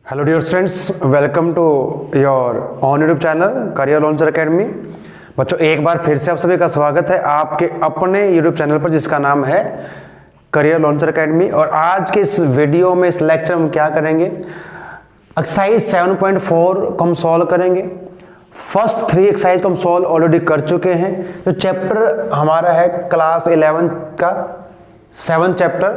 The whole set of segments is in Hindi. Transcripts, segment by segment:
Hello dear students, welcome to your on YouTube channel career launcher academy. बच्चों, एक बार फिर से आप सभी का स्वागत है आपके अपने यूट्यूब चैनल पर जिसका नाम है करियर लॉन्चर एकेडमी। और आज के इस वीडियो में, इस लेक्चर में हम क्या करेंगे, एक्सरसाइज 7.4 को हम सॉल्व करेंगे। फर्स्ट 3 एक्सरसाइज को हम सॉल्व ऑलरेडी कर चुके हैं। जो चैप्टर हमारा है क्लास 11 का 7th chapter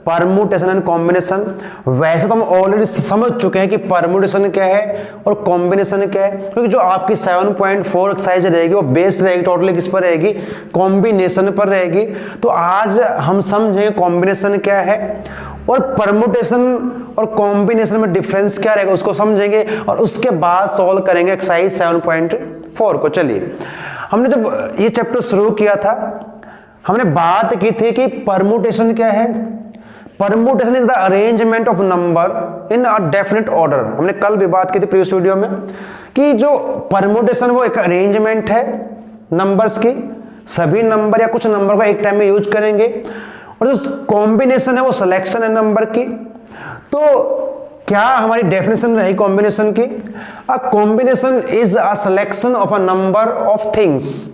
permutation and combination, वैसे तो हम ऑलरेडी समझ चुके हैं कि परम्यूटेशन क्या है और कॉम्बिनेशन क्या है, क्योंकि जो आपकी 7.4 एक्सरसाइज रहेगी वो बेस्ड रहेगी, टोटली किस पर रहेगी, कॉम्बिनेशन पर रहेगी। तो आज हम समझेंगे कॉम्बिनेशन क्या है और परम्यूटेशन और कॉम्बिनेशन में डिफरेंस क्या रहेगा उसको समझेंगे, और उसके बाद सॉल्व करेंगे एक्सरसाइज 7.4 को। चलिए, हमने जब ये चैप्टर शुरू किया था हमने बात की थी कि परम्यूटेशन क्या है। Permutation is the arrangement of number in a definite order. हमने कल भी बात की थी प्रीवियस वीडियो में कि जो परम्यूटेशन वो एक अरेंजमेंट है नंबर्स की, सभी नंबर या कुछ नंबर को एक टाइम में यूज करेंगे, और जो कॉम्बिनेशन है वो सिलेक्शन है नंबर की। तो क्या हमारी डेफिनेशन रही कॉम्बिनेशन की? A combination is a selection of a number of things.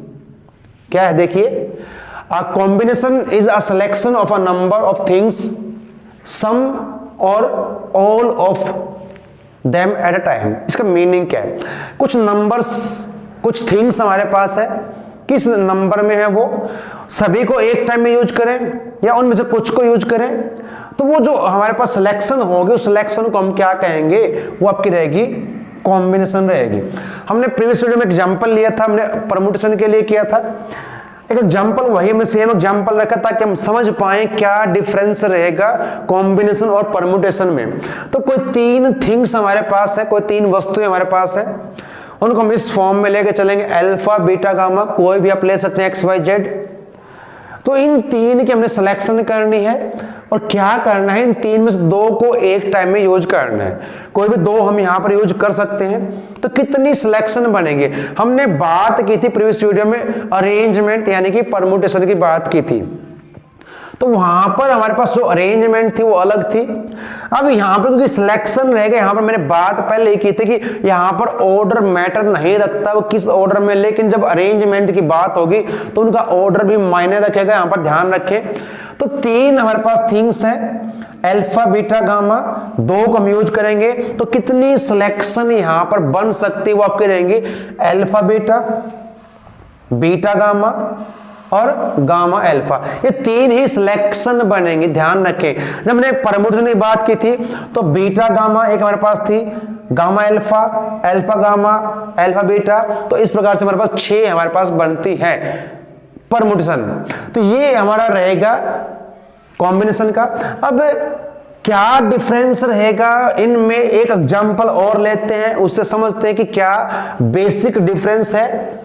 क्या है, देखिए, a combination is a selection of a number of things, some or all of them at a time। इसका मीनिंग क्या है? कुछ नंबर्स, कुछ थिंग्स हमारे पास है, किस नंबर में है वो सभी को एक टाइम में यूज करें या उनमें से कुछ को यूज करें, तो वो जो हमारे पास सिलेक्शन होगी उस सिलेक्शन को हम क्या कहेंगे, वो आपकी रहेगी कॉम्बिनेशन रहेगी। हमने प्रीवियस वीडियो में एग्जांपल लिया था, हमने परम्यूटेशन के लिए किया था एक एग्जाम्पल, वही हमने सेम एग्जाम्पल रखा ताकि हम समझ पाए क्या डिफरेंस रहेगा कॉम्बिनेशन और परम्यूटेशन में। तो कोई 3 थिंग्स हमारे पास है, कोई 3 वस्तुएं हमारे पास है, उनको हम इस फॉर्म में लेके चलेंगे, अल्फा बीटा गामा, कोई भी आप ले सकते हैं, एक्स वाई जेड। तो इन 3 की हमने सिलेक्शन करनी है और क्या करना है, इन 3 में से 2 को एक टाइम में यूज करना है। कोई भी 2 हम यहां पर यूज कर सकते हैं। तो कितनी सिलेक्शन बनेगी? हमने बात की थी प्रीवियस वीडियो में अरेंजमेंट यानी कि परम्यूटेशन की बात की थी, तो वहां पर हमारे पास जो अरेंजमेंट थी वो अलग थी। अब यहां पर क्योंकि सिलेक्शन रहेगा, यहां पर मैंने बात पहले ही की थी कि यहां पर ऑर्डर मैटर नहीं रखता वो किस ऑर्डर में, लेकिन जब अरेंजमेंट की बात होगी तो उनका ऑर्डर भी मायने रखेगा, यहां पर ध्यान रखें। तो 3 हमारे पास थिंग्स हैं, अल्फा बीटा गामा, 2 को हम यूज करेंगे। तो कितनी सिलेक्शन यहां पर बन सकती है वो आपकी रहेंगी अल्फा बीटा, बीटा गामा और गामा अल्फा। ये 3 ही सिलेक्शन बनेंगे, ध्यान रखें। जब मैंने परम्यूटेशन की बात की थी तो बीटा गामा एक हमारे पास थी, gamma alpha, alpha gamma, alpha beta, तो इस प्रकार से हमारे पास 6 हमारे पास बनती है परम्यूटेशन। तो ये हमारा रहेगा कॉम्बिनेशन का। अब क्या डिफरेंस रहेगा इनमें, एक एग्जांपल और लेते हैं, उससे समझते हैं कि क्या बेसिक डिफरेंस है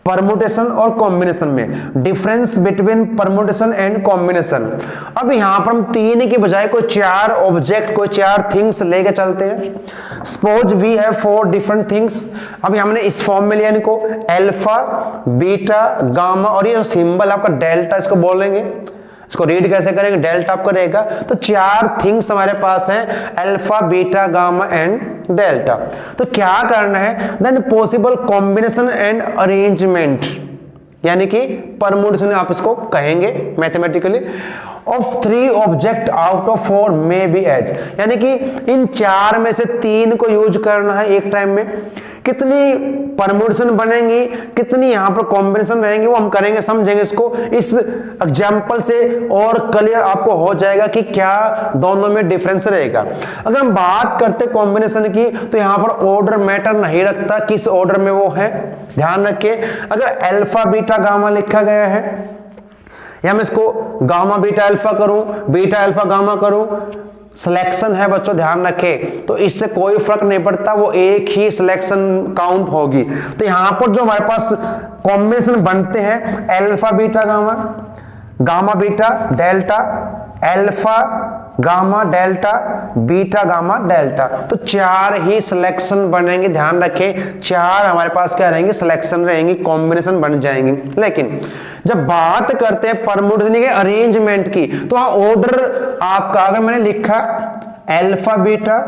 परम्यूटेशन और कॉम्बिनेशन में, difference between permutation and combination. अब यहां पर हम 3 की बजाय कोई 4 ऑब्जेक्ट, कोई 4 थिंग्स लेके चलते हैं। Suppose we have 4 different things. अब हमने इस फॉर्म में लिया इनको, अल्फा बीटा गामा, और ये जो सिंबल आपका डेल्टा इसको बोलेंगे, इसको रीड कैसे करेंगे, डेल्टा आपका रहेगा। तो 4 थिंग्स हमारे पास हैं, alpha beta gamma and delta. तो क्या करना है, then possible combination and arrangement, यानी कि परम्यूटेशन आप इसको कहेंगे mathematically, of 3 object out of 4 may be as, यानी कि इन 4 में से 3 को यूज करना है एक टाइम में। कितनी परम्यूटेशन बनेंगी, कितनी यहां पर कॉम्बिनेशन रहेंगे, वो हम करेंगे, समझेंगे इसको इस एग्जांपल से, और क्लियर आपको हो जाएगा कि क्या दोनों में डिफरेंस रहेगा। अगर हम बात करते कॉम्बिनेशन की तो यहां पर ऑर्डर मैटर नहीं रखता किस ऑर्डर में वो है, ध्यान रखिए। अगर अल्फा बीटा गामा लिखा गया है, या मैं इसको गामा बीटा अल्फा करूं, बीटा अल्फा गामा करूं, सिलेक्शन है बच्चों, ध्यान रखें, तो इससे कोई फर्क नहीं पड़ता, वो एक ही सिलेक्शन काउंट होगी। तो यहां पर जो हमारे पास कॉम्बिनेशन बनते हैं, alpha beta gamma, gamma beta delta, alpha gamma delta, beta gamma delta, तो 4 ही सिलेक्शन बनेंगे, ध्यान रखें। 4 हमारे पास क्या रहेंगे, सिलेक्शन रहेंगी, कॉम्बिनेशन बन जाएंगे। लेकिन जब बात करते हैं परम्यूटेशन के अरेंजमेंट की, तो वहां ऑर्डर आपका, अगर मैंने लिखा अल्फा बीटा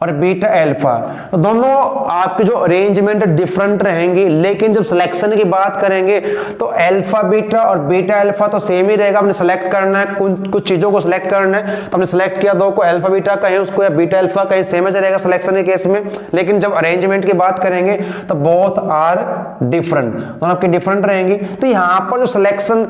और बीटा अल्फा, तो दोनों आपके जो अरेंजमेंट डिफरेंट रहेंगी, लेकिन जब सिलेक्शन की बात करेंगे तो अल्फा बीटा और बीटा अल्फा तो सेम ही रहेगा। हमने सेलेक्ट करना है, कुछ चीजों को सिलेक्ट करना है, तो हमने सेलेक्ट किया, दो को अल्फा बीटा कहें उसको या बीटा अल्फा कहें, सेम ही रहेगा सिलेक्शन के केस में। लेकिन जब अरेंजमेंट की बात करेंगे तो बोथ आर डिफरेंट, दोनों आपके डिफरेंट रहेंगी। तो यहाँ पर जो सिलेक्शन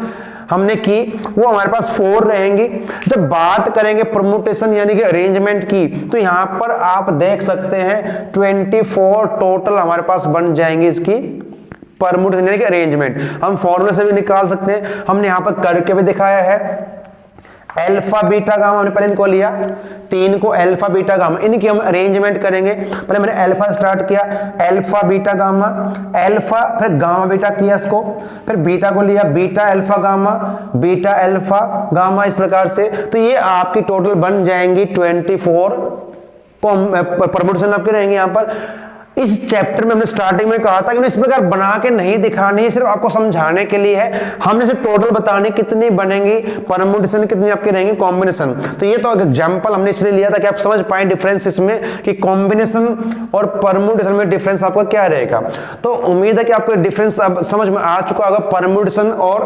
हमने की वो हमारे पास 4 रहेंगी। जब बात करेंगे परम्यूटेशन यानी कि अरेंजमेंट की, तो यहां पर आप देख सकते हैं 24 टोटल हमारे पास बन जाएंगी इसकी परम्यूटेशन यानी कि अरेंजमेंट। हम फॉर्मूले से भी निकाल सकते हैं, हमने यहां पर करके भी दिखाया है। अल्फा बीटा गामा हमने पहले इनको लिया, 3 को अल्फा बीटा गामा, इनकी हम अरेंजमेंट करेंगे। पहले मैंने अल्फा स्टार्ट किया, अल्फा बीटा गामा, अल्फा फिर गामा बीटा किया इसको, फिर बीटा को लिया, beta alpha gamma, beta alpha gamma, इस प्रकार से। तो ये आपकी टोटल बन जाएंगी 24 परम्यूटेशन आपके रहेंगे। यहां पर इस चैप्टर में हमने स्टार्टिंग में कहा था कि इस प्रकार बना के नहीं दिखानी, सिर्फ आपको समझाने के लिए है। हमने सिर्फ टोटल बताने कितनी बनेंगी परम्यूटेशन, कितनी आपकी रहेंगी कॉम्बिनेशन। तो ये तो एग्जांपल हमने इसलिए लिया था कि आप समझ पाए डिफरेंस इसमें कि कॉम्बिनेशन और परम्यूटेशन में डिफरेंस आपका क्या रहेगा। तो उम्मीद है कि आपको डिफरेंस अब समझ में आ चुका होगा, परम्यूटेशन और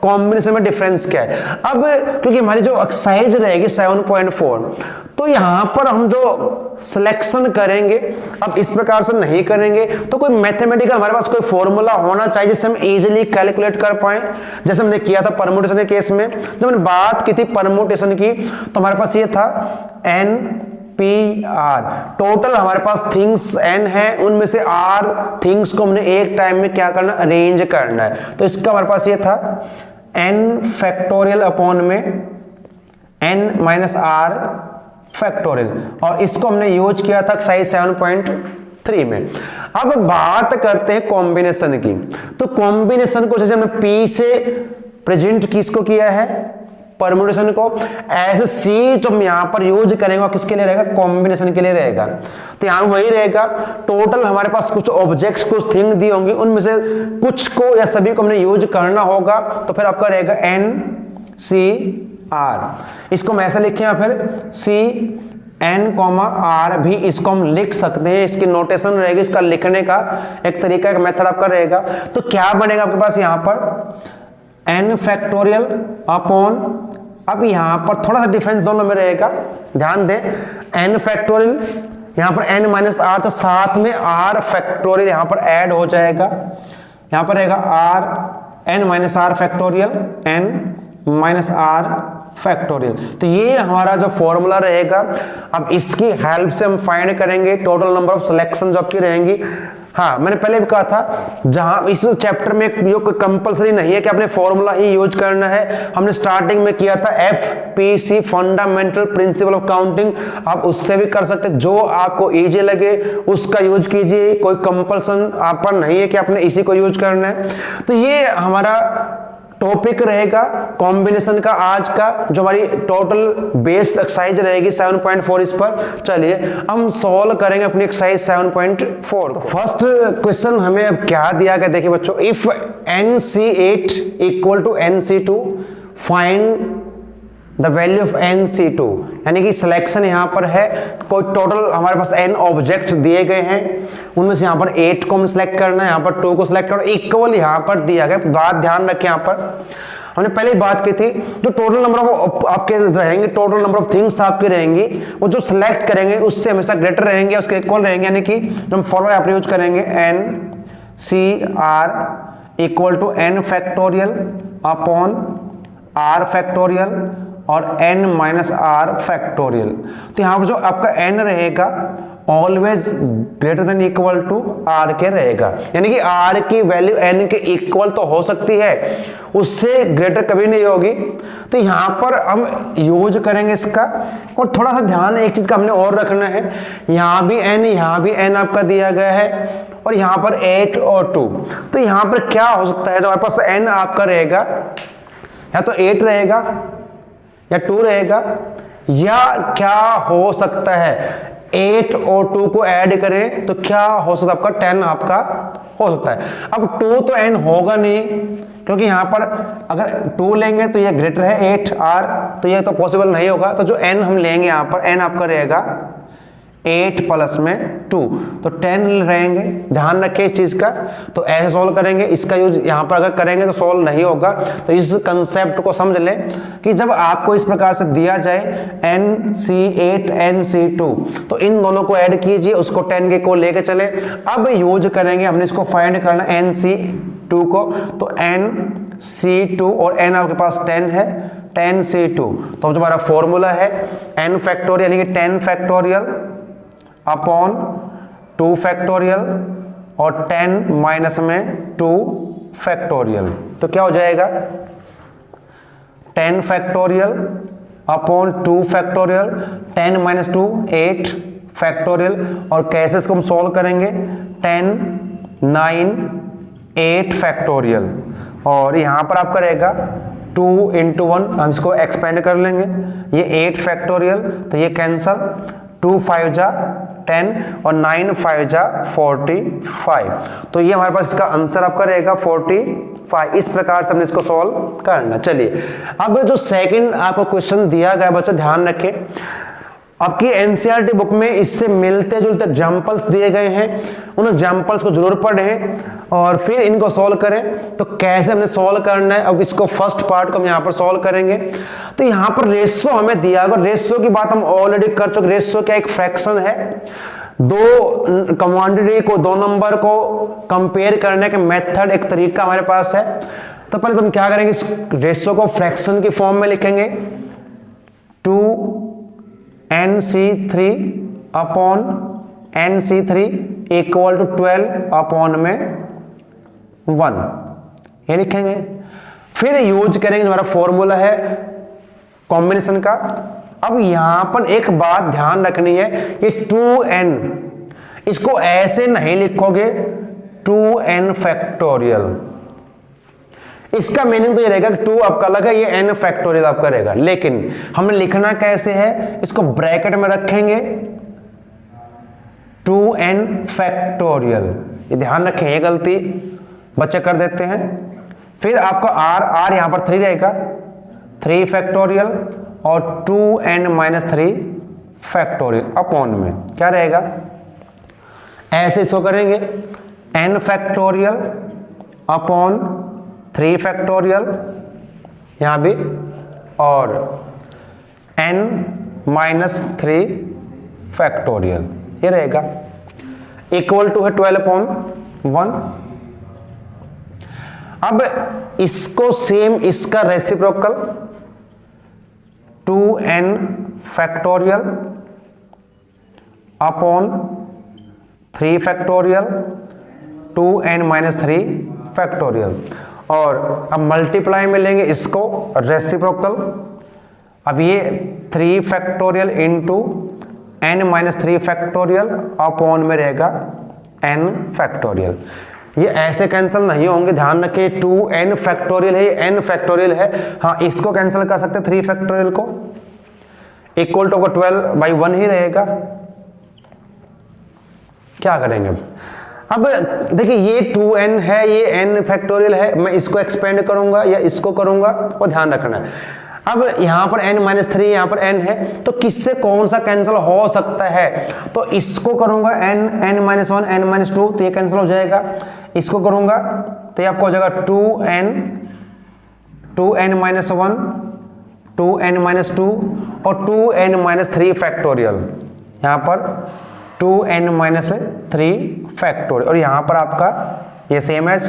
कॉम्बिनेशन में डिफरेंस क्या है। अब क्योंकि हमारी जो एक्सरसाइज रहेगी 7.4, तो यहां पर हम जो सिलेक्शन करेंगे अब इस प्रकार से नहीं करेंगे, तो कोई मैथमेटिकल हमारे पास कोई फॉर्मूला होना चाहिए जिससे हम इजीली कैलकुलेट कर पाए, जैसे हमने किया था परम्यूटेशन के केस में। जब हमने बात की थी परम्यूटेशन की तो हमारे पास ये था NPR, टोटल हमारे पास थिंग्स n है, उनमें से r थिंग्स को हमने एक टाइम में क्या करना, अरेंज करना है। तो इसका हमारे पास ये था n फैक्टोरियल अपॉन में n माइनस r फैक्टोरियल, और इसको हमने यूज किया था एक्सरसाइज 7.3 में। अब बात करते हैं कॉम्बिनेशन की। तो कॉम्बिनेशन को जैसे हमने P से प्रेजेंट किसको किया है, परम्यूटेशन को, ऐसे C जो हम यहां पर यूज करेंगे किसके लिए रहेगा, कॉम्बिनेशन के लिए रहेगा। तो यहां वही रहेगा, टोटल हमारे पास कुछ ऑब्जेक्ट्स कुछ थिंग दी होंगी, उनमें से कुछ को या सभी को हमने यूज करना होगा। तो फिर आपका रहेगा NCR, इसको हम ऐसे लिखें या फिर CN, R भी इसको हम लिख सकते हैं। इसकी नोटेशन रहेगी, इसका लिखने का एक तरीका, एक मेथड आपका रहेगा। तो क्या बनेगा आपके पास यहां पर n फैक्टोरियल अपॉन, अब यहां पर थोड़ा सा डिफरेंस दोनों में रहेगा, ध्यान दें, n फैक्टोरियल यहां पर n माइनस r, तो साथ में r फैक्टोरियल यहां पर ऐड हो जाएगा। यहां पर रहेगा r n minus r factorial, n minus r factorial. तो ये हमारा जो फॉर्मूला रहेगा, अब इसकी हेल्प से हम फाइंड करेंगे टोटल नंबर ऑफ सिलेक्शन जो आपकी रहेंगी। हाँ, मैंने पहले भी कहा था जहां इस चैप्टर में ये कोई कंपलसरी नहीं है कि आपने फॉर्मूला ही यूज करना है। हमने स्टार्टिंग में किया था FPC fundamental principle of counting, आप उससे भी कर सकते, जो आपको इजी लगे उसका यूज कीजिए, कोई कंपल्सन आप पर नहीं है कि आपने इसी को यूज करना है। तो ये हमारा टॉपिक रहेगा कॉम्बिनेशन का आज का, जो हमारी टोटल बेस्ड एक्सरसाइज रहेगी 7.4 इस पर। चलिए हम सॉल्व करेंगे अपनी एक्सरसाइज 7.4। तो फर्स्ट क्वेश्चन हमें अब क्या दिया गया, देखिए बच्चों, if NC8 equal to NC2 find the value of NC2, यानी कि सिलेक्शन यहां पर है, कोई टोटल हमारे पास n ऑब्जेक्ट दिए गए हैं, उनमें से यहां पर 8 को हम सिलेक्ट करना है, यहां पर 2 को सिलेक्ट करना, इक्वल यहां पर दिया गया। बात ध्यान रखें, यहां पर हमने पहले ही बात की थी, जो टोटल नंबर ऑफ आपके रहेंगे, टोटल नंबर ऑफ थिंग्स आपके रहेंगी, वो जो सिलेक्ट करेंगे उससे हमेशा ग्रेटर रहेंगे, उसके इक्वल रहेंगे, यानी कि जो हम फॉर्मूला आप यूज करेंगे NCR equal to n factorial upon r factorial और n माइनस r फैक्टोरियल। तो यहां पर जो आपका n रहेगा always greater than equal to r के रहेगा, यानी कि r की वैल्यू n के इक्वल तो हो सकती है, उससे ग्रेटर कभी नहीं होगी। तो यहां पर हम यूज करेंगे इसका। और थोड़ा सा ध्यान एक चीज का हमने और रखना है, यहां भी n, यहां भी n आपका दिया गया है, और यहां पर 8 और 2। तो यहां पर क्या हो सकता है, जो हमारे पास n आपका रहेगा या तो 8 रहेगा या 2 रहेगा, या क्या हो सकता है 8 और 2 को ऐड करें तो क्या हो सकता है आपका 10 आपका हो सकता है। अब 2 तो n होगा नहीं, क्योंकि यहां पर अगर 2 लेंगे तो ये ग्रेटर है 8r, तो ये तो पॉसिबल नहीं होगा। तो जो n हम लेंगे यहां पर n आपका रहेगा 8 प्लस में 2, तो 10 रहेंगे। ध्यान रखें इस चीज का। तो ऐसे सोल्व करेंगे, इसका यूज यहां पर अगर करेंगे तो सोल्व नहीं होगा। तो इस कंसेप्ट को समझ लें कि जब आपको इस प्रकार से दिया जाए NC8 NC2, तो इन दोनों को ऐड कीजिए, उसको 10 के को लेके चले। अब यूज करेंगे हमने इसको फाइंड करना NC2 को, तो NC2 और n आपके पास 10 है, 10C2। तो जो हमारा फॉर्मूला है n फैक्टोरियल यानी कि 10 फैक्टोरियल अपॉन 2 फैक्टोरियल और 10 माइनस में 2 फैक्टोरियल। तो क्या हो जाएगा 10 factorial upon 2 factorial, 10 minus 2 8 factorial. और कैसे इसको हम सॉल्व करेंगे 10 9 8 फैक्टोरियल। और यहां पर आपका रहेगा 2 into 1, हम इसको एक्सपेंड कर लेंगे, ये 8 फैक्टोरियल, तो ये कैंसल, 2 5 जा 10 और 9 5 जा 45। तो ये हमारे पास इसका आंसर आपका रहेगा 45। इस प्रकार से हमने इसको सॉल्व करना। चलिए अब जो सेकंड आपको क्वेश्चन दिया गया बच्चों, ध्यान रखें, आपकी एनसीईआरटी बुक में इससे मिलते जुलते एग्जाम्पल्स दिए गए हैं, उन एग्जाम्पल्स को जरूर पढ़ें और फिर इनको सॉल्व करें। तो कैसे हमने सॉल्व करना है, अब इसको फर्स्ट पार्ट को हम यहाँ पर सॉल्व करेंगे। तो यहाँ पर रेशो हमें दिया, अगर रेशो की बात हम ऑलरेडी कर चुके, रेशो क्या एक फ्रैक्शन है, दो क्वांटिटी को, दो नंबर को कंपेयर करने के मेथड, एक तरीका हमारे पास है। तो पहले तुम क्या करेंगे, इस रेशो को फ्रैक्शन की फॉर्म में लिखेंगे, 2NC3 upon NC3 equal to 12 upon में 1, ये लिखेंगे। फिर यूज करेंगे, हमारा फॉर्मूला है कॉम्बिनेशन का। अब यहां पर एक बात ध्यान रखनी है कि 2n, इसको ऐसे नहीं लिखोगे 2n फैक्टोरियल, इसका मीनिंग तो ये रहेगा कि 2 आपका अलग है, ये n फैक्टोरियल आपका रहेगा। लेकिन हमें लिखना कैसे है, इसको ब्रैकेट में रखेंगे 2n फैक्टोरियल, ये ध्यान रखें, ये गलती बच्चे कर देते हैं। फिर आपका r यहां पर 3 रहेगा, 3 फैक्टोरियल और 2n माइनस 3 फैक्टोरियल अपॉन में क्या रहेगा, ऐसे इसको करेंगे n फैक्टोरियल अपॉन 3 फैक्टोरियल यहां भी, और n माइनस 3 फैक्टोरियल, ये रहेगा, इक्वल टू है 12 अपॉन 1। अब इसको सेम इसका reciprocal 2n factorial upon 3 factorial 2n minus 3 factorial, और अब मल्टीप्लाई में लेंगे इसको रेसिप्रोकल। अब ये 3 factorial into n minus 3 factorial upon में रहेगा n फैक्टोरियल। ये ऐसे कैंसिल नहीं होंगे, ध्यान रखिए 2n फैक्टोरियल है, ये n फैक्टोरियल है। हाँ, इसको कैंसिल कर सकते 3 फैक्टोरियल को, इक्वल टू 12/1 ही रहेगा। क्या करेंगे अब देखिए, ये 2n है, ये n फैक्टोरियल है, मैं इसको एक्सपेंड करूंगा या इसको करूंगा, वो ध्यान रखना है। अब यहां पर n माइनस 3, यहां पर n है, तो किससे कौन सा कैंसिल हो सकता है, तो इसको करूंगा n माइनस 1 n माइनस 2, तो ये कैंसिल हो जाएगा। इसको करूंगा तो ये आपको हो जाएगा 2n माइनस 1 2n माइनस 2 और 2n माइनस 3 फैक्टोरियल, यहां पर 2n माइनस 3 फैक्टोरियल, और यहां पर आपका ये same as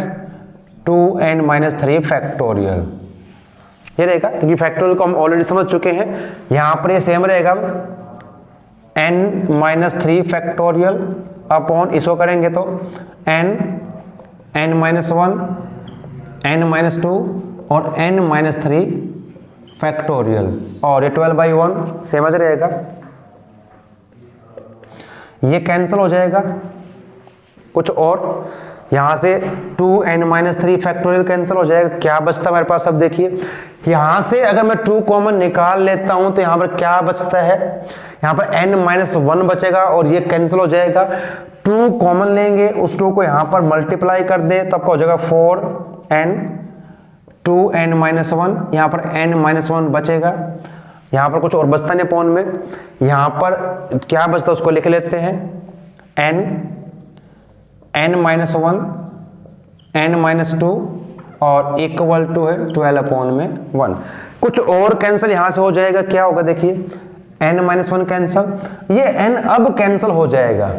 2n minus 3 factorial, ये रहेगा, क्योंकि फैक्टोरियल को हम ऑलरेडी समझ चुके हैं। यहां पर ये सेम रहेगा n माइनस 3 फैक्टोरियल अपॉन, इसको करेंगे तो n माइनस 1 n माइनस 2 और n माइनस 3 फैक्टोरियल, और ये 12/1 सेम एज रहेगा। ये कैंसिल हो जाएगा कुछ, और यहां से 2n माइनस 3 फैक्टोरियल कैंसिल हो जाएगा। क्या बचता है हमारे पास, अब देखिए, यहां से अगर मैं 2 कॉमन निकाल लेता हूं तो यहां पर क्या बचता है, यहां पर n माइनस 1 बचेगा और ये कैंसिल हो जाएगा। 2 कॉमन लेंगे, उस 2 को यहां पर मल्टीप्लाई कर दें तो आपका हो जाएगा 4n 2n माइनस 1, यहां पर n माइनस 1 बचेगा, यहाँ पर कुछ और बचता नहीं अपॉन में, यहाँ पर क्या बचता उसको लिख लेते हैं n माइनस 1 n माइनस 2 और इक्वल टू है 12 अपॉन में 1। कुछ और कैंसिल यहाँ से हो जाएगा, क्या होगा देखिए n माइनस 1 कैंसिल, ये n अब कैंसिल हो जाएगा,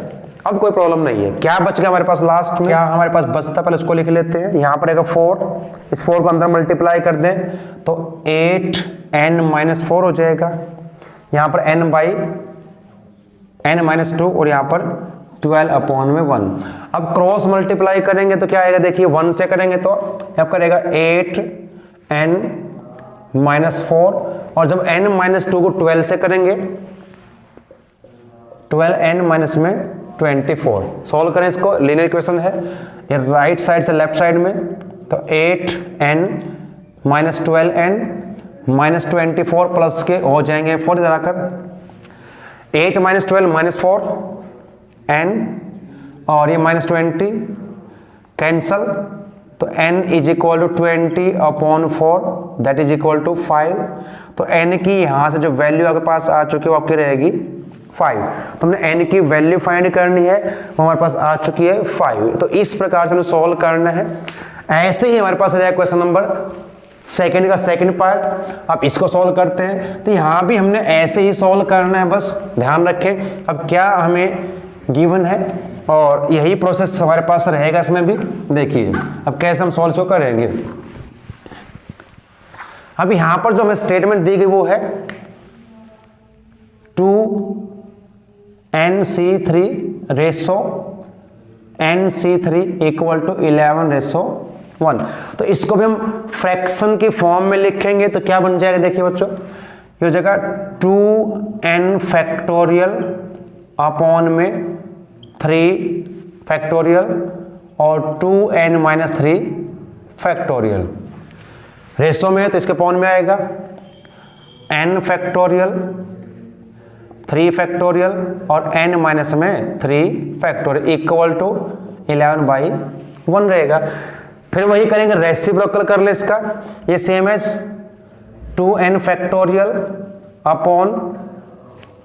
अब कोई प्रॉब्लम नहीं है। क्या बच गया हमारे पास लास्ट में, क्या हमारे पास बचता, पहले उसको लिख लेते हैं। यहाँ पर 4, इस 4 को अंदर मल्टीप्लाई कर दें तो 8n माइनस 4 हो जाएगा, यहाँ पर n बाई n माइनस 2 और यहाँ पर 12 अपॉन में 1। अब क्रॉस मल्टीप्लाई करेंगे तो क्या आएगा देखिए, 1 से करेंगे तो अब करेगा 8n माइनस 4 और जब n माइनस 2 को 12 से करेंगे 12n माइनस में 24। सॉल्व करें इसको, लीनियर इक्वेशन है ये राइट साइड से लेफ्ट साइड में, तो 8n minus 12n minus 24 plus के हो जाएंगे 4 इधर आकर 8 माइनस 12 माइनस 4 n और ये माइनस 20 कैंसल, तो n is equal to 20 upon 4 that is equal to 5। तो n की यहाँ से जो वैल्यू आपके पास आ चुकी है वो आपकी रहेगी 5। तो हमने n की वैल्यू फाइंड करनी है, वो हमारे पास आ चुकी है 5। तो इस प्रकार से हमें सॉल्व करना है। ऐसे ही हमारे पास रहेगा क्वेश्चन नंबर सेकंड का सेकंड पार्ट। अब इसको सॉल्व करते हैं, तो यहाँ भी हमने ऐसे ही सॉल्व करना है, बस ध्यान रखें। अब क्या हमें गिवन है और यही प्रोसेस हमारे पास रहेगा इसमें भी। देखिए अब कैसे हम सॉल्व करेंगे। अब यहाँ पर जो हमें स्टेटमेंट दी गई वो है 2nc3 ratio nc3 equal to 11 ratio 1। तो इसको भी हम फ्रैक्शन की फॉर्म में लिखेंगे तो क्या बन जाएगा देखिए बच्चों, ये हो जाएगा 2n फैक्टोरियल अपॉन में 3 फैक्टोरियल और 2n माइनस 3 फैक्टोरियल। रेशो में है तो इसके अपॉन में आएगा n फैक्टोरियल 3 फैक्टोरियल और n माइनस में 3 फैक्टोरियल इक्वल टू 11 बाई 1 रहेगा। फिर वही करेंगे, रेसिप्रोकल कर ले इसका, ये सेम है 2n factorial upon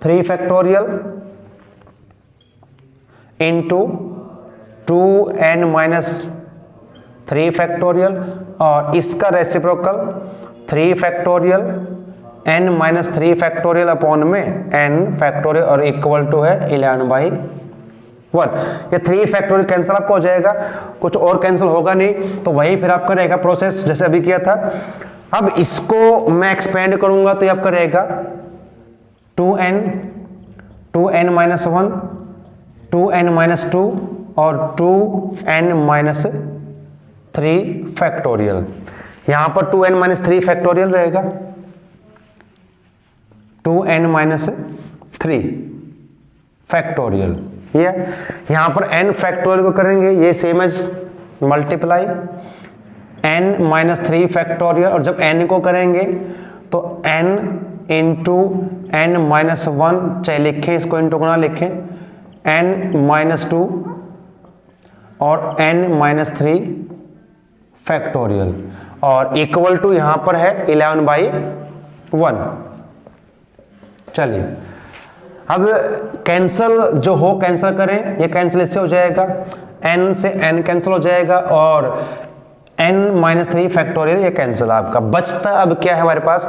3 factorial into 2n minus 3 factorial और इसका reciprocal 3 factorial n minus 3 factorial upon में n फैक्टोरियल और इक्वल टू है 11 बाई 1। ये 3 फैक्टोरियल कैंसिल आपको हो जाएगा, कुछ और कैंसिल होगा नहीं, तो वही फिर आपका रहेगा प्रोसेस जैसे अभी किया था। अब इसको मैं एक्सपेंड करूंगा तो ये आपका रहेगा 2n माइनस 1 2n माइनस 2 और 2n माइनस 3 फैक्टोरियल। यहां पर 2n माइनस 3 फैक्टोरियल रहेगा 2n माइनस 3 फैक्टोरियल। ये यहां पर n फैक्टोरियल को करेंगे, ये same as multiply n minus 3 factorial और जब n को करेंगे तो n इंटू n माइनस 1, चाहे लिखें इसको इंटू गुना लिखें, n माइनस 2 और n माइनस 3 फैक्टोरियल और इक्वल टू यहां पर है 11 बाई 1। चलिए अब कैंसल जो हो कैंसल करें, ये कैंसिल इससे हो जाएगा, n से n कैंसिल हो जाएगा और n माइनस 3 फैक्टोरियल ये कैंसिल आपका बचता। अब क्या है हमारे पास,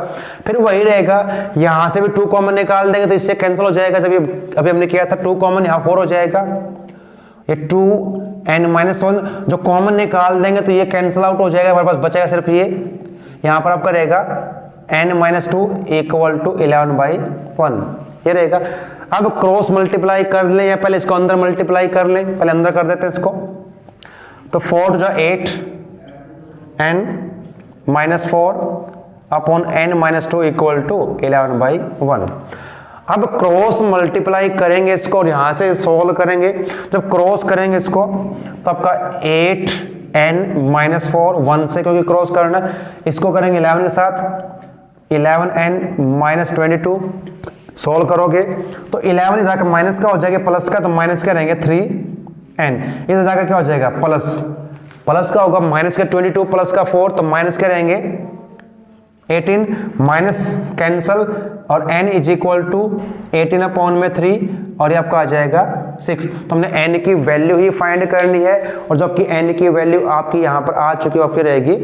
फिर वही रहेगा, यहां से भी 2 कॉमन निकाल देंगे तो इससे कैंसिल हो जाएगा। जब ये अभी हमने किया था 2 कॉमन, यहाँ 4 हो जाएगा, ये 2n माइनस 1 जो कॉमन निकाल देंगे तो ये कैंसिल आउट हो जाएगा, हमारे पास बचेगा सिर्फ ये। यहाँ पर आपका रहेगा n minus 2 equal to 11 by 1 ये रहेगा। अब क्रॉस मल्टीप्लाई कर लें या पहले इसको अंदर मल्टीप्लाई कर लें, पहले अंदर कर देते हैं इसको, तो 4 जो 8n minus 4 upon n minus 2 equal to 11 by 1। अब क्रॉस मल्टीप्लाई करेंगे इसको और यहां से सोल्व करेंगे। जब क्रॉस करेंगे इसको तो आपका 8n माइनस 4 1 से क्योंकि क्रॉस करना, इसको करेंगे 11 के साथ 11n माइनस 22, सोल्व करोगे तो 11 इधर जाकर माइनस का हो जाएगा प्लस का, तो माइनस क्या रहेंगे 3n, इधर जाकर क्या हो जाएगा प्लस, प्लस का होगा माइनस का 22 प्लस का 4 तो माइनस क्या रहेंगे 18 माइनस कैंसल और n इज इक्वल टू 18/3 और ये आपका आ जाएगा 6। तो हमने n की वैल्यू ही फाइंड करनी है और जो आपकी n की वैल्यू आपकी यहाँ पर आ चुकी है आपकी रहेगी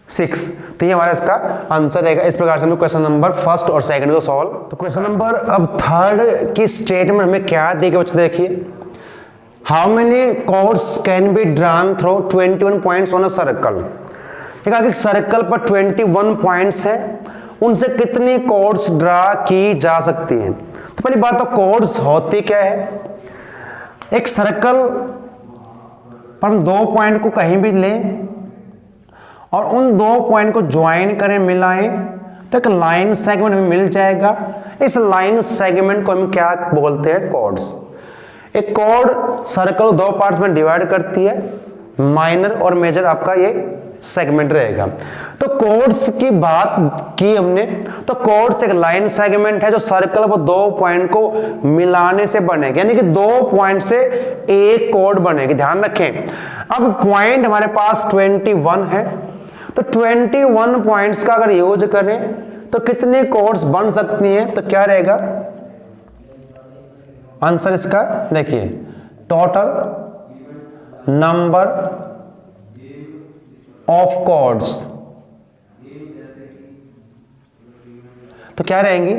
6। तो ये हमारा इसका आंसर रहेगा। इस प्रकार से हम क्वेश्चन नंबर फर्स्ट और सेकंड को सॉल्व। तो क्वेश्चन नंबर अब थर्ड की स्टेटमेंट हमें क्या दी गई बच्चे देखिए, how many chords can be drawn through 21 points on a circle. एक सर्कल पर 21 पॉइंट्स है, उनसे कितनी कॉर्ड्स ड्रा की जा सकती हैं। तो पहली बात तो कॉर्ड्स होती क्या है, एक सर्कल पर हम 2 पॉइंट को कहीं भी लें और उन 2 पॉइंट को ज्वाइन करें, मिलाएं, तो एक लाइन सेगमेंट हमें मिल जाएगा। इस लाइन सेगमेंट को हम क्या बोलते हैं, कॉर्ड्स। एक कॉर्ड सर्कल 2 पार्ट्स में डिवाइड करती है, माइनर और मेजर आपका ये सेगमेंट रहेगा। तो कॉर्ड्स की बात की हमने, तो कॉर्ड्स एक लाइन सेगमेंट है जो सर्कल पर 2 पॉइंट को मिलाने से बनेगी, यानी कि 2 पॉइंट से एक कॉर्ड बनेगी। ध्यान रखें, अब पॉइंट हमारे पास 21 है, तो 21 पॉइंट्स का अगर यूज करें तो कितने कॉर्ड्स बन सकती हैं, तो क्या रहेगा आंसर इसका, देखिए टोटल नंबर ऑफ कॉर्ड्स, तो क्या रहेंगी।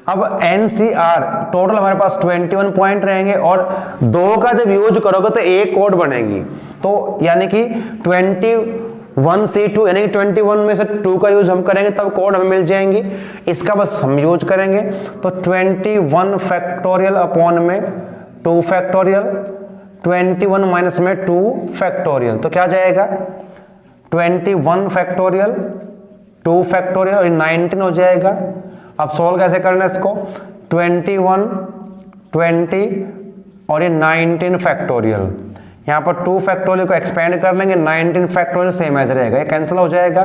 अब NCR टोटल हमारे पास 21 पॉइंट रहेंगे और 2 का जब यूज करोगे तो एक कॉर्ड बनेगी, तो यानी कि 21C2 यानी कि 21 में से 2 का यूज हम करेंगे तब कॉर्ड हमें मिल जाएंगी। इसका बस हम यूज करेंगे तो 21 फैक्टोरियल अपॉन में 2 फैक्टोरियल, 21 माइनस में 2 फैक्टोरियल, तो क्या जाएगा 21 फैक्टोरियल 2 फैक्टोरियल और 19 हो जाएगा। अब सोल्व कैसे करना है इसको, 21 20 और ये 19 फैक्टोरियल, यहाँ पर 2 फैक्टोरियल को एक्सपेंड कर लेंगे, 19 फैक्टोरियल सेम एज रहेगा, ये कैंसिल हो जाएगा।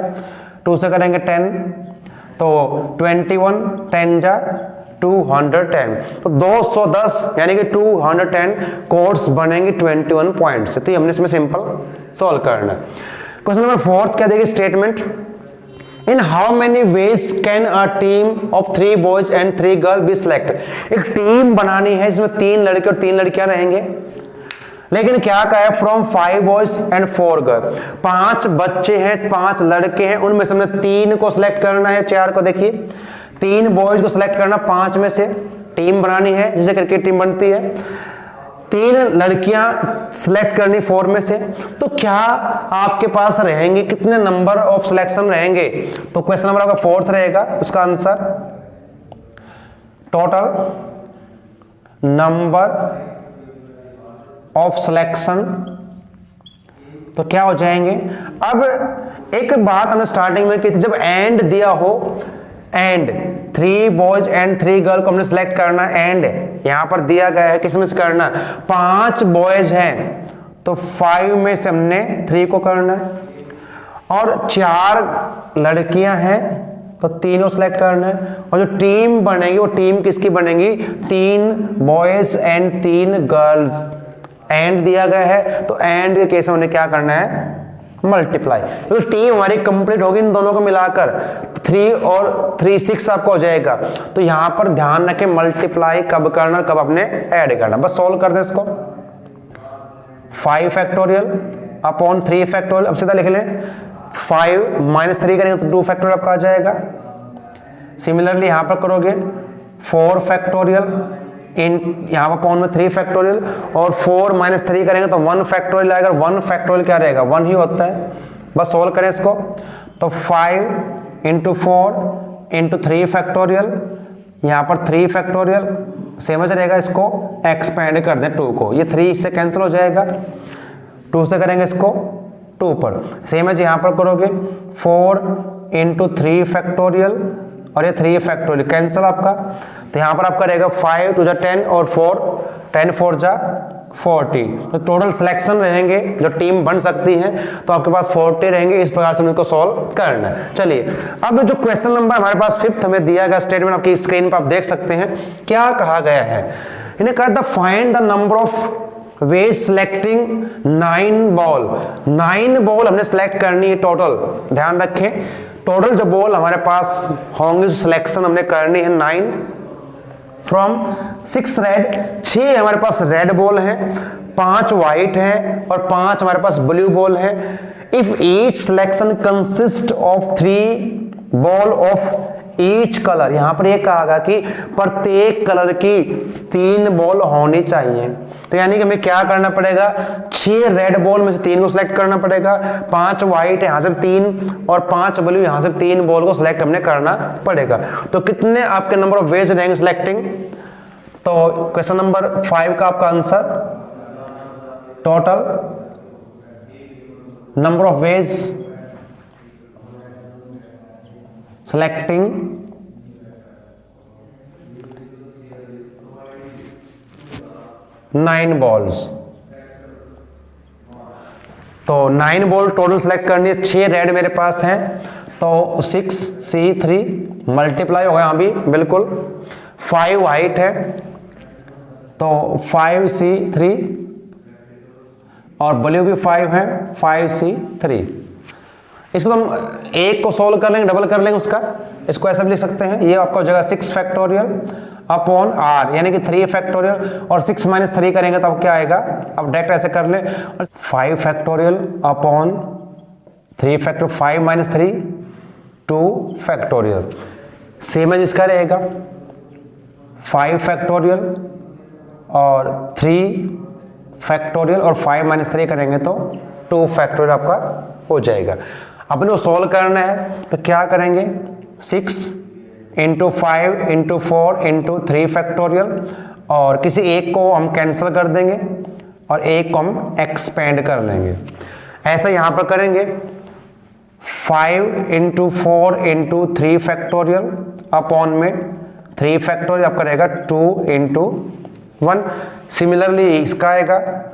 2 से करेंगे 10, तो 21 10 जा 210, तो 210 यानी कि 210 कॉर्ड्स बनेंगे 21 पॉइंट से। तो हमने इसमें सिंपल सॉल्व करना है। क्वेश्चन नंबर 4 क्या देगी statement, in how many ways can a team of 3 boys and 3 girl be selected. एक टीम बनानी है जिसमें 3 लड़के और 3 लड़कियां रहेंगे, लेकिन क्या कहा है फ्रॉम 5 बॉयज एंड 4 गर्ल, 5 बच्चे हैं 5 लड़के हैं, उनमें से हमने 3 को सिलेक्ट करना है, 4 को देखिए 3 बॉयज को सिलेक्ट करना, 5 में से टीम बनानी है जिसे क्रिकेट टीम बनती है, 3 लड़कियां सिलेक्ट करनी 4 में से। तो क्या आपके पास रहेंगे, कितने नंबर ऑफ सिलेक्शन रहेंगे, तो क्वेश्चन नंबर आपका 4th रहेगा, उसका answer total number of selection, तो क्या हो जाएंगे। अब एक बात हमने स्टार्टिंग में की थी, जब एंड दिया हो, एंड 3 बॉयज एंड 3 गर्ल को हमने सिलेक्ट करना, एंड यहां पर दिया गया है किसमें से करना, 5 बॉयज हैं तो 5 में से हमने 3 को करना है, और 4 लड़कियां हैं तो 3 को सिलेक्ट करना है, और जो टीम बनेगी वो टीम किसकी बनेगी, 3 बॉयज एंड 3 गर्ल्स। एंड दिया गया है तो एंड के केस में उन्हें क्या करना है, मल्टीप्लाई, तो टीम हमारी कंप्लीट होगी इन दोनों को मिलाकर 3 और 3 6 आपको हो जाएगा। तो यहां पर ध्यान रखें मल्टीप्लाई कब करना, कब अपने ऐड करना। बस सॉल्व कर दें इसको, 5 फैक्टोरियल अपॉन 3 फैक्टोरियल, अब सीधा लिख लें 5 माइनस 3 करेंगे तो 2 फैक्टोरियल आपका आ जाएगा। सिमिलरली यहां पर करोगे 4 फैक्टोरियल इन यहां पर अपॉन में 3 फैक्टोरियल, और 4 माइनस 3 करेंगे तो 1 फैक्टोरियल आएगा, 1 फैक्टोरियल क्या रहेगा, 1 ही होता है। बस सोल्व करें इसको, तो 5 इंटू 4 इंटू 3 फैक्टोरियल, यहां पर 3 फैक्टोरियल सेम ही रहेगा, इसको एक्सपेंड कर दें 2 को, ये 3 से कैंसिल हो जाएगा, 2 से करेंगे इसको 2 पर, सेम है यहां पर करोगे 4 इंटू 3 फैक्टोरियल और ये 3 फैक्टोरियल कैंसिल आपका, तो यहां पर आपका रहेगा 5 2 जा 10 और 4 10 4 जा 40, तो टोटल सिलेक्शन रहेंगे जो टीम बन सकती है तो आपके पास 40 रहेंगे। इस प्रकार से इनको सॉल्व करना है। चलिए अब जो क्वेश्चन नंबर हमारे पास 5th हमें दिया गया स्टेटमेंट आपकी स्क्रीन पर आप देख सकते हैं, क्या कहा गया है, इन्हें कहा था find the number of way selecting 9 ball. 9 ball हमने सिलेक्ट करनी है टोटल, ध्यान रखें टोटल जो बॉल हमारे पास होंगे, सिलेक्शन हमने करनी है 9 फ्रॉम 6 रेड, 6 हमारे पास रेड बॉल है, 5 व्हाइट है और 5 हमारे पास ब्लू बॉल है। If each selection consist of 3 ball of each colour, यहां पर ये कहा गया कि प्रत्येक कलर की 3 बॉल होनी चाहिए। तो यानी कि हमें क्या करना पड़ेगा, 6 रेड बॉल में से 3 को सिलेक्ट करना पड़ेगा, 5 व्हाइट यहां से 3 और 5 ब्लू यहां से 3 बॉल को सिलेक्ट हमने करना पड़ेगा। तो कितने आपके नंबर ऑफ वेज रहेंगे सिलेक्टिंग? तो क्वेश्चन नंबर 5 का आपका answer, total number of veg selecting 9 balls। तो 9 बॉल टोटल सेलेक्ट करनी है, 6 रेड मेरे पास हैं, तो 6C3 मल्टीप्लाई होगा यहां भी बिल्कुल, 5 वाइट है तो 5C3 और ब्लू भी 5 है, 5C3। इसको हम एक को सोल्व कर लेंगे, डबल कर लेंगे उसका, इसको ऐसा भी लिख सकते हैं, ये आपका हो जाएगा 6 फैक्टोरियल अपॉन r, यानी कि 3 फैक्टोरियल और 6 माइनस 3 करेंगे तो अब क्या आएगा, अब डायरेक्ट ऐसे कर ले, 5 factorial upon 3 factorial, 5 minus 3 2 factorial, same as इसका रहेगा 5 फैक्टोरियल और 3 फैक्टोरियल और 5 माइनस 3 करेंगे तो 2 फैक्टोरियल आपका हो जाएगा। अपने को सोल्व करना है तो क्या करेंगे, 6 इंटू 5 इंटू 4 इंटू 3 फैक्टोरियल, और किसी एक को हम कैंसिल कर देंगे और एक को हम एक्सपेंड कर लेंगे। ऐसा यहां पर करेंगे 5 इंटू 4 इंटू 3 फैक्टोरियल अपॉन में 3 फैक्टोरियल आपका रहेगा 2 इंटू 1। सिमिलरली इसका आएगा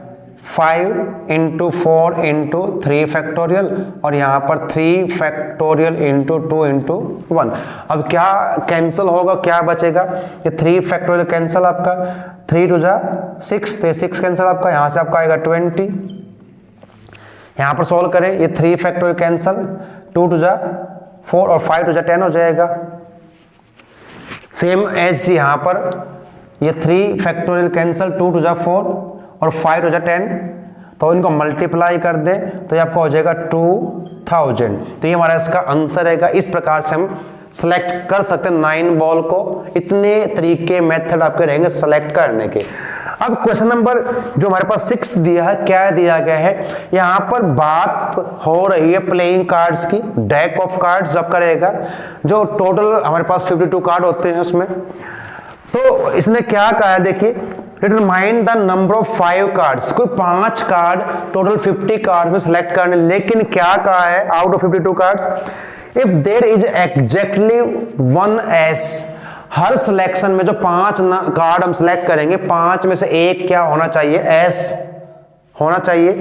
5 इंटू 4 इंटू 3 फैक्टोरियल और यहाँ पर 3 फैक्टोरियल इंटू 2 इंटू 1। अब क्या कैंसिल होगा, क्या बचेगा, ये 3 फैक्टोरियल कैंसिल आपका, 3 टू जा 6, तो 6 कैंसिल आपका, यहाँ से आपका आएगा 20। यहाँ पर सोल्व करें, ये 3 फैक्टोरियल कैंसिल, 2 टू जा 4 और 5 टू जा 10 हो जाएगा। सेम एज यहाँ पर ये 3 फैक्टोरियल कैंसिल, 2 टू जा 4 और 5 टू जा 10, तो इनको मल्टीप्लाई कर दे तो ये आपका हो जाएगा 2000। तो ये हमारा इसका आंसर रहेगा। इस प्रकार से हम सेलेक्ट कर सकते हैं 9 बॉल को, इतने तरीके मेथड आपके रहेंगे सेलेक्ट करने के। अब क्वेश्चन नंबर जो हमारे पास 6 दिया है, क्या दिया गया है, यहां पर बात हो रही है प्लेइंग कार्ड्स की, डेक ऑफ कार्ड्स जब करेगा, जो टोटल हमारे पास 52 कार्ड होते हैं उसमें। तो इसने क्या कहा है, देखिए, determine the number of 5 cards, कोई 5 कार्ड टोटल 50 कार्ड में सेलेक्ट करने, लेकिन क्या कहा है, out of 52 cards if there is exactly 1 ace, हर सिलेक्शन में जो 5 कार्ड हम सेलेक्ट करेंगे, 5 में से एक क्या होना चाहिए, एस होना चाहिए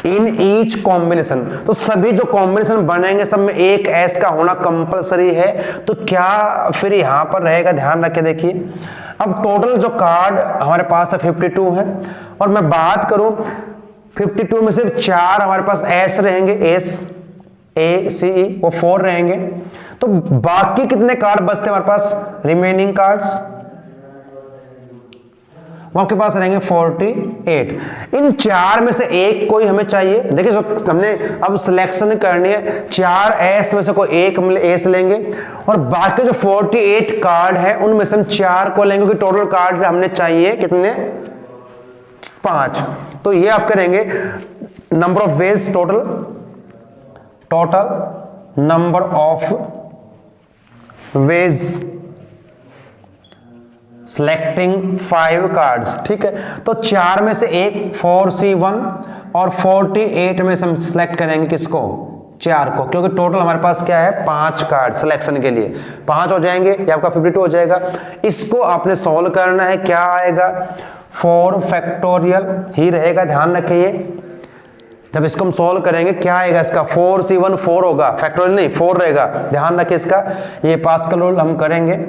इन ईच कॉम्बिनेशन। तो सभी जो कॉम्बिनेशन बनेंगे सब में एक एस का होना कंपलसरी है। तो क्या फिर यहां पर रहेगा, ध्यान रखें, देखिए अब टोटल जो कार्ड हमारे पास है 52 है, और मैं बात करूं 52 में सिर्फ 4 हमारे पास एस रहेंगे, एस ए सी ई, वो 4 रहेंगे। तो बाकी कितने कार्ड बचते हैं हमारे पास, रिमेनिंग कार्ड्स वो आपके पास रहेंगे 48। इन 4 में से एक कोई हमें चाहिए। देखिए हमने अब सिलेक्शन करनी है, 4 एस में से कोई एक हम एस लेंगे और बाकी जो 48 कार्ड है उनमें से हम 4 को लेंगे, क्योंकि टोटल कार्ड हमने चाहिए कितने, 5। तो ये आप करेंगे number of ways, total number of ways selecting 5 cards, ठीक है। तो 4 में से एक 4C1 और 48 में से हम सिलेक्ट करेंगे किसको, 4 को, क्योंकि टोटल हमारे पास क्या है, 5 कार्ड सिलेक्शन के लिए 5 हो जाएंगे, ये आपका 52 हो जाएगा। इसको आपने सॉल्व करना है, क्या आएगा, 4 फैक्टोरियल ही रहेगा, ध्यान रखिए। जब इसको हम सॉल्व करेंगे क्या आएगा, इसका 4C1 4 होगा, फैक्टोरियल नहीं 4 रहेगा, ध्यान रखिए इसका। ये पास्कल रूल हम करेंगे,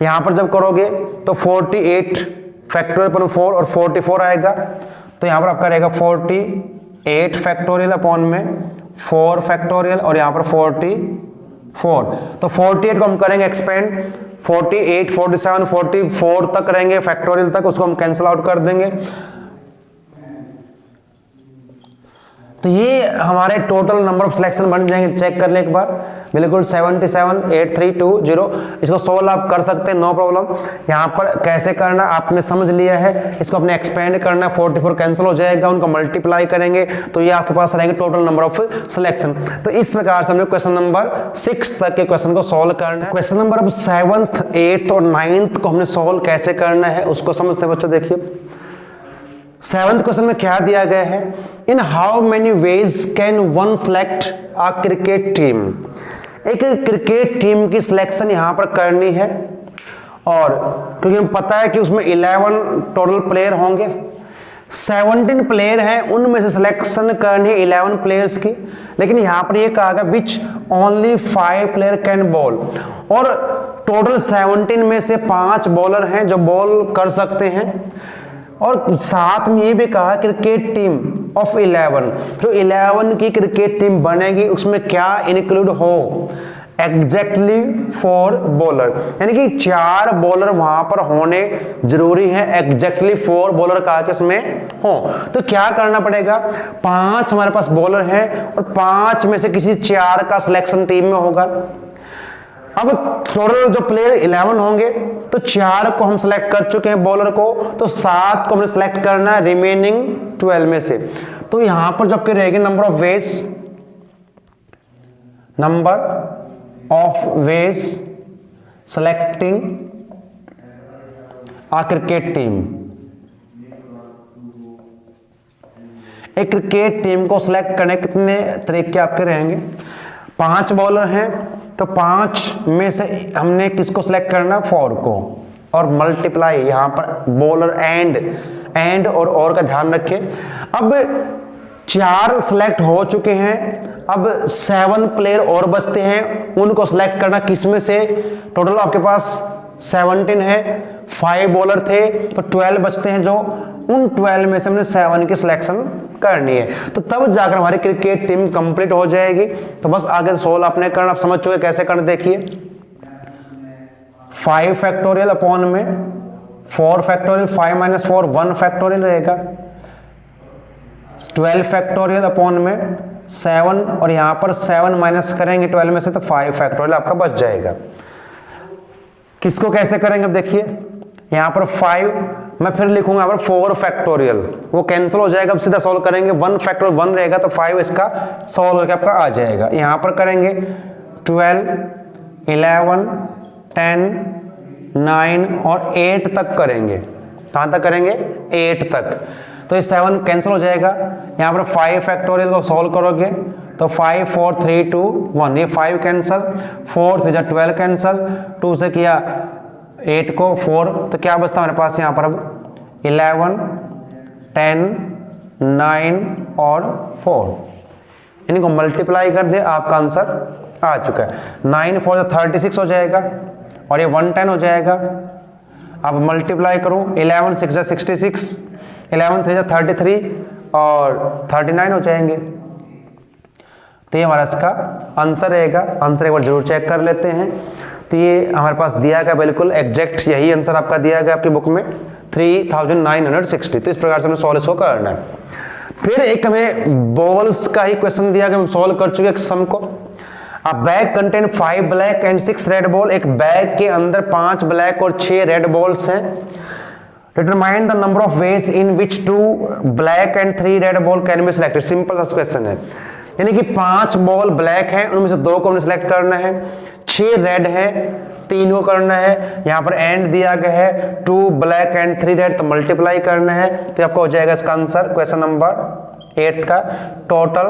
यहां पर जब करोगे तो 48 फैक्टोरियल अपॉन 4 और 44 आएगा, तो यहां पर आपका रहेगा 48 फैक्टोरियल अपॉन में 4 फैक्टोरियल और यहां पर 4, तो 48 को हम करेंगे एक्सपेंड, 48, 47, 44 तक रहेंगे फैक्टोरियल तक, उसको हम कैंसिल आउट कर देंगे। तो ये हमारे टोटल नंबर ऑफ सिलेक्शन बन जाएंगे। चेक कर ले एक बार, बिल्कुल 778320। इसको सोल्व आप कर सकते हैं, नो प्रॉब्लम। यहाँ पर कैसे करना आपने समझ लिया है। इसको अपने एक्सपेंड करना है, 44 कैंसिल हो जाएगा, उनको मल्टीप्लाई करेंगे तो ये आपके पास रहेंगे टोटल नंबर ऑफ सिलेक्शन। तो इस प्रकार से हमने क्वेश्चन नंबर 6 तक के क्वेश्चन को सोल्व करना है। क्वेश्चन नंबर अब 7th, 8th और 9th को हमने सोल्व कैसे करना है उसको समझते हैं बच्चों। देखिए 7th क्वेश्चन में क्या दिया गया है, इन how many ways can one select a cricket team. एक क्रिकेट टीम की सिलेक्शन यहां पर करनी है, और क्योंकि हमें पता है कि उसमें 11 टोटल प्लेयर होंगे, 17 प्लेयर हैं, उनमें से सिलेक्शन करनी है 11 प्लेयर्स की। लेकिन यहां पर ये कहा गया which only 5 player can ball, और टोटल 17 में से 5 बॉलर हैं जो बॉल कर सकते हैं। और साथ में ये भी कहा क्रिकेट टीम ऑफ 11, जो 11 की क्रिकेट टीम बनेगी उसमें क्या इंक्लूड हो, एग्जैक्टली 4 बॉलर, यानी कि 4 बॉलर वहां पर होने जरूरी है, एग्जैक्टली 4 बॉलर कहा कि उसमें हो। तो क्या करना पड़ेगा, 5 हमारे पास बॉलर हैं और 5 में से किसी 4 का सिलेक्शन टीम में होगा। अब टोटल जो प्लेयर 11 होंगे, तो 4 को हम सिलेक्ट कर चुके हैं बॉलर को, तो 7 को हमने सिलेक्ट करना है रिमेनिंग 12 में से। तो यहां पर जबकि रहेगी number of ways selecting a cricket team. एक क्रिकेट टीम को सिलेक्ट करने कितने तरीके आपके रहेंगे, 5 बॉलर हैं तो 5 में से हमने किसको सिलेक्ट करना, 4 को, और मल्टीप्लाई यहां पर बॉलर एंड और का ध्यान रखें। अब 4 सिलेक्ट हो चुके हैं, अब 7 प्लेयर और बचते हैं, उनको सिलेक्ट करना किस में से, टोटल आपके पास 17 है, 5 बॉलर थे तो 12 बचते हैं, जो उन 12 में से हमने 7 की सिलेक्शन करनी है। तो तब जाकर हमारी क्रिकेट टीम कंप्लीट हो जाएगी। तो बस आगे सोल्व आपने करना, आप समझ चुके कैसे करना। देखिए 5 फैक्टोरियल अपॉन में 4 फैक्टोरियल, 5 - 4 1 फैक्टोरियल रहेगा, 12 फैक्टोरियल अपॉन में 7, और यहां पर 7 माइनस करेंगे 12 में से तो 5 फैक्टोरियल आपका बच जाएगा। किसको कैसे करेंगे, अब देखिए यहां पर 5 मैं फिर लिखूंगा, यहाँ पर 4 फैक्टोरियल, वो कैंसिल हो जाएगा। अब सीधा सॉल्व करेंगे, 1 फैक्टोरियल 1 रहेगा तो 5 इसका सॉल्व करके आपका आ जाएगा। यहां पर करेंगे 12, 11, 10, 9 और 8 तक करेंगे। कहां तक करेंगे, 8 तक। तो ये 7 कैंसिल हो जाएगा। यहां पर 5 फैक्टोरियल को सॉल्व करोगे तो 5, 4, 3, 2, 1, ये 5 कैंसिल, 4 3 12 कैंसिल, 2 से किया 8 को 4, तो क्या बचता हमारे पास यहाँ पर अब 11, 10, 9 और 4। इनको मल्टीप्लाई कर दे, आपका आंसर आ चुका है। 9 4 36 हो जाएगा और ये 110 हो जाएगा। अब मल्टीप्लाई करूं, 11 6 66, 11 3 33 और 39 हो जाएंगे। तो ये हमारा इसका आंसर रहेगा। आंसर एक बार जरूर चेक कर लेते हैं। तो ये हमारे पास दिया गया, बिल्कुल एग्जैक्ट यही आंसर आपका दिया गया आपकी बुक में 3960। तो इस प्रकार से हमें सॉल्व इसको करना है। फिर एक हमें बॉल्स का ही क्वेश्चन दिया गया, हम सॉल्व कर चुके सम को। अब bag contain 5 black and 6 red ball, एक बैग के अंदर 5 ब्लैक और 6 रेड बॉल्स हैं। Determine the number of ways in which 2 black and 3 red ball can be selected. Simple सा क्वेश्चन है, यानी कि 5 बॉल ब्लैक है, उनमें से 2 को हमने सिलेक्ट करना है, 6 रेड है, 3 को करना है। यहां पर एंड दिया गया है 2 ब्लैक एंड 3 रेड, तो मल्टीप्लाई करना है। तो आपका हो जाएगा इसका आंसर क्वेश्चन नंबर 8 का, total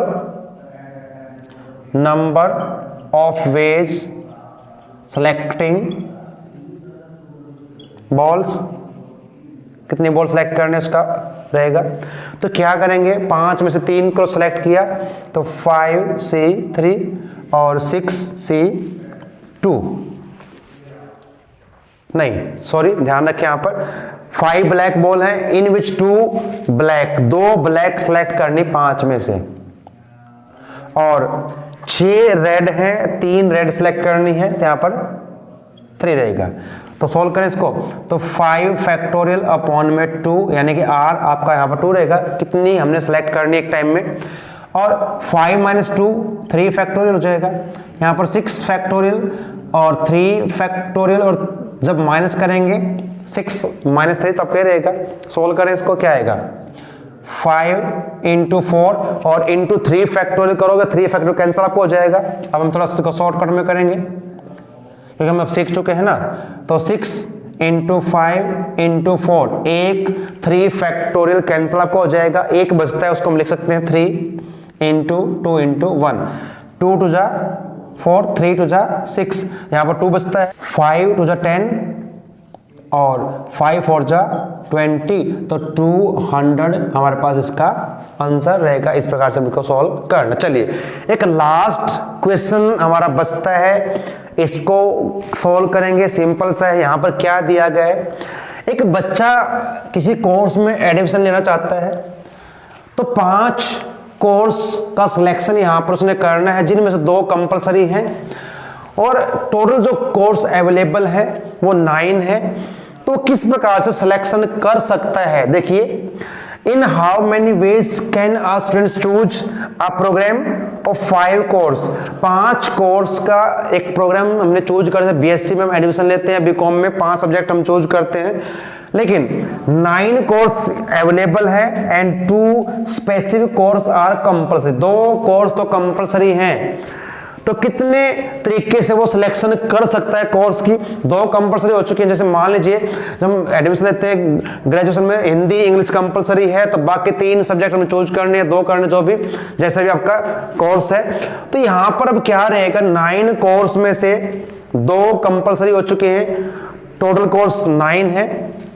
number of ways selecting balls, कितनी बॉल सेलेक्ट करने उसका रहेगा। तो क्या करेंगे, 5 में से 3 को सेलेक्ट किया तो 5C3 और 6C2, नहीं सॉरी ध्यान रखें, यहां पर 5 ब्लैक बॉल हैं, इन विच 2 ब्लैक, 2 ब्लैक सेलेक्ट करनी 5 में से, और 6 रेड है, 3 रेड सेलेक्ट करनी है, तो यहाँ पर 3 रहेगा। तो सोल्व करें इसको, तो 5 फैक्टोरियल अपॉन में 2, यानी कि r आपका यहाँ पर 2 रहेगा। कितनी हमने सेलेक्ट करनी एक टाइम में, और 5 माइनस 2 3 फैक्टोरियल हो जाएगा। यहाँ पर 6 फैक्टोरियल और 3 फैक्टोरियल, और जब माइनस करेंगे 6 माइनस 3 तब क्या रहेगा। सोल्व करें इसको, क्या आएगा 5 इंटू 4 और इंटू 3 फैक्टोरियल करोगे, 3 फैक्टोरियल कैंसिल आपको हो जाएगा। अब हम थोड़ा इसको शॉर्टकट में करेंगे क्योंकि हम अब सीख चुके हैं ना। तो 6 इंटू 5 इंटू 4, 3 फैक्टोरियल कैंसिल आपको हो जाएगा। 1 बचता है, उसको हम लिख सकते हैं 3 इंटू 2 इंटू 1, 2 टू जा 4, 3 टू जा 6, यहाँ पर 2 बचता है, 5 टू जा 10 और 5 4 जा 20, तो 200 हमारे पास इसका आंसर रहेगा। इस प्रकार से इसको सॉल्व करना। चलिए एक लास्ट क्वेश्चन हमारा बचता है, इसको सॉल्व करेंगे। सिंपल सा है। यहाँ पर क्या दिया गया है, एक बच्चा किसी कोर्स में एडमिशन लेना चाहता है, तो 5 कोर्स का सिलेक्शन यहाँ पर उसने करना है, जिनमें से 2 कंपलसरी हैं और टोटल जो कोर्स अवेलेबल है वो 9 है। तो किस प्रकार से सिलेक्शन कर सकता है, देखिए, in how many ways can a student choose a program of 5 course. 5 course का एक प्रोग्राम हमने चूज करते हैं। बीएससी में हम एडमिशन लेते हैं, बीकॉम में 5 सब्जेक्ट हम चूज करते हैं, लेकिन 9 कोर्स अवेलेबल है and 2 specific course are compulsory. 2 course तो कंपलसरी हैं, तो कितने तरीके से वो सिलेक्शन कर सकता है कोर्स की। 2 कंपलसरी हो चुके हैं, जैसे मान लीजिए जब हम एडमिशन लेते हैं ग्रेजुएशन में, हिंदी इंग्लिश कंपलसरी है, तो बाकी 3 सब्जेक्ट हमें चूज करने हैं, 2 करने, जो भी जैसे भी आपका कोर्स है। तो यहाँ पर अब क्या रहेगा, 9 कोर्स में से 2 कंपलसरी हो चुके हैं, टोटल कोर्स 9 है।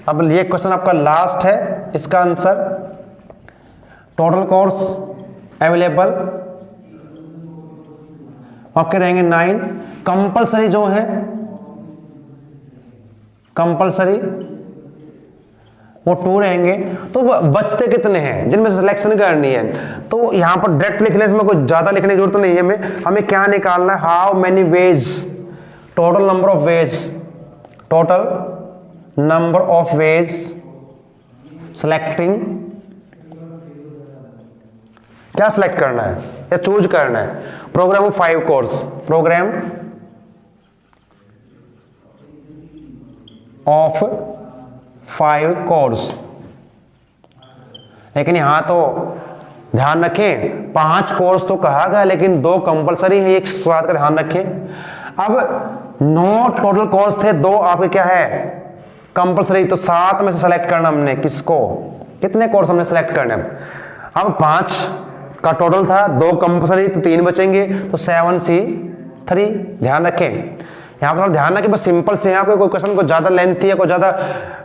अब ये क्वेश्चन आपका लास्ट है, इसका आंसर टोटल कोर्स अवेलेबल आपके रहेंगे 9, कंपलसरी जो है कंपलसरी वो 2 रहेंगे। तो बचते कितने हैं जिनमें सिलेक्शन करनी है, तो यहां पर डायरेक्ट लिखने से में कोई ज्यादा लिखने की जरूरत नहीं है। हमें क्या निकालना है, how many ways, total number of ways, total number of ways selecting, क्या सिलेक्ट करना है या चूज करना है, program of 5 course, program of 5 course. लेकिन यहां तो ध्यान रखें 5 कोर्स तो कहा गया, लेकिन 2 कंपलसरी है, एक बात का ध्यान रखें। अब 9 टोटल कोर्स थे, 2 आपके क्या है कंपलसरी, तो 7 में से सेलेक्ट करना हमने, किसको, कितने कोर्स हमने सेलेक्ट करने। अब 5 का टोटल था, 2 कंपलसरी, तो 3 बचेंगे, तो 7C3। ध्यान रखें, यहाँ पर ध्यान रखें, बस सिंपल से यहाँ पे कोई क्वेश्चन को ज्यादा लेंथी या कोई ज्यादा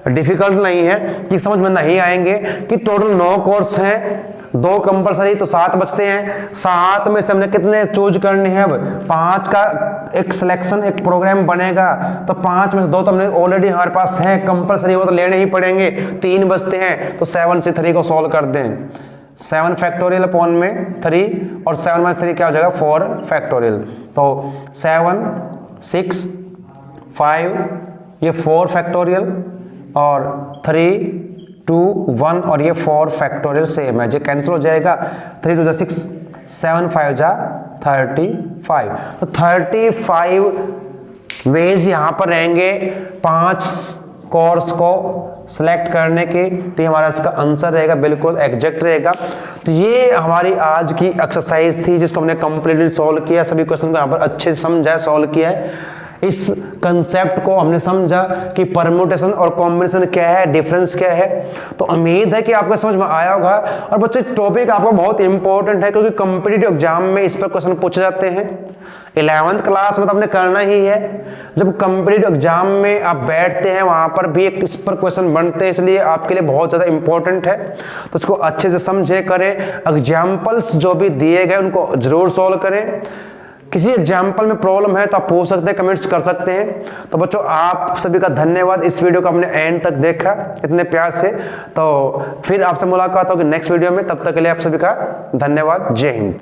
डिफिकल्ट नहीं है कि समझ में नहीं आएंगे कि टोटल 9 कोर्स हैं, 2 कंपलसरी, तो 7 बचते हैं। 7 में से हमने कितने चूज करने हैं, अब 5 का एक सिलेक्शन एक प्रोग्राम बनेगा, तो 5 में से 2 तो हमने ऑलरेडी हमारे पास है कंपलसरी, वो तो लेने ही पड़ेंगे। 3 बचते हैं, तो 7C3 को सॉल्व कर दें। 7 फैक्टोरियल अपॉन में 3 और 7 माइनस 3 क्या हो जाएगा 4 फैक्टोरियल। तो 7 6 5 ये 4 फैक्टोरियल और 3 2 1 और ये 4 फैक्टोरियल सेम है, जो कैंसिल हो जाएगा। 3 2 6 7 5 जा 35। तो 35 वेज यहाँ पर रहेंगे 5 कोर्स को सिलेक्ट करने के, तो हमारा इसका आंसर रहेगा बिल्कुल एग्जैक्ट रहेगा। तो ये हमारी आज की एक्सरसाइज थी, जिसको हमने कंप्लीटली सॉल्व किया, सभी क्वेश्चन को यहाँ पर अच्छे से समझा, सॉल्व किया है। इस कंसेप्ट को हमने समझा कि परम्यूटेशन और कॉम्बिनेशन क्या है, डिफरेंस क्या है। तो उम्मीद है कि आपको समझ में आया होगा। और बच्चे टॉपिक आपको बहुत इंपॉर्टेंट है, क्योंकि कॉम्पिटिटिव एग्जाम में इस पर क्वेश्चन पूछे जाते हैं। 11th क्लास में तो आपने करना ही है, जब कॉम्पिटिटिव एग्जाम में आप बैठते हैं वहां पर भी एक इस पर क्वेश्चन बनते हैं, इसलिए आपके लिए बहुत ज्यादा इंपॉर्टेंट है। तो इसको अच्छे से समझे करें, एग्जाम्पल्स जो भी दिए गए उनको जरूर सॉल्व करें। किसी एग्जाम्पल में प्रॉब्लम है तो आप पूछ सकते हैं, कमेंट्स कर सकते हैं। तो बच्चों आप सभी का धन्यवाद, इस वीडियो को आपने एंड तक देखा इतने प्यार से। तो फिर आपसे मुलाकात होगी नेक्स्ट वीडियो में, तब तक के लिए आप सभी का धन्यवाद। जय हिंद।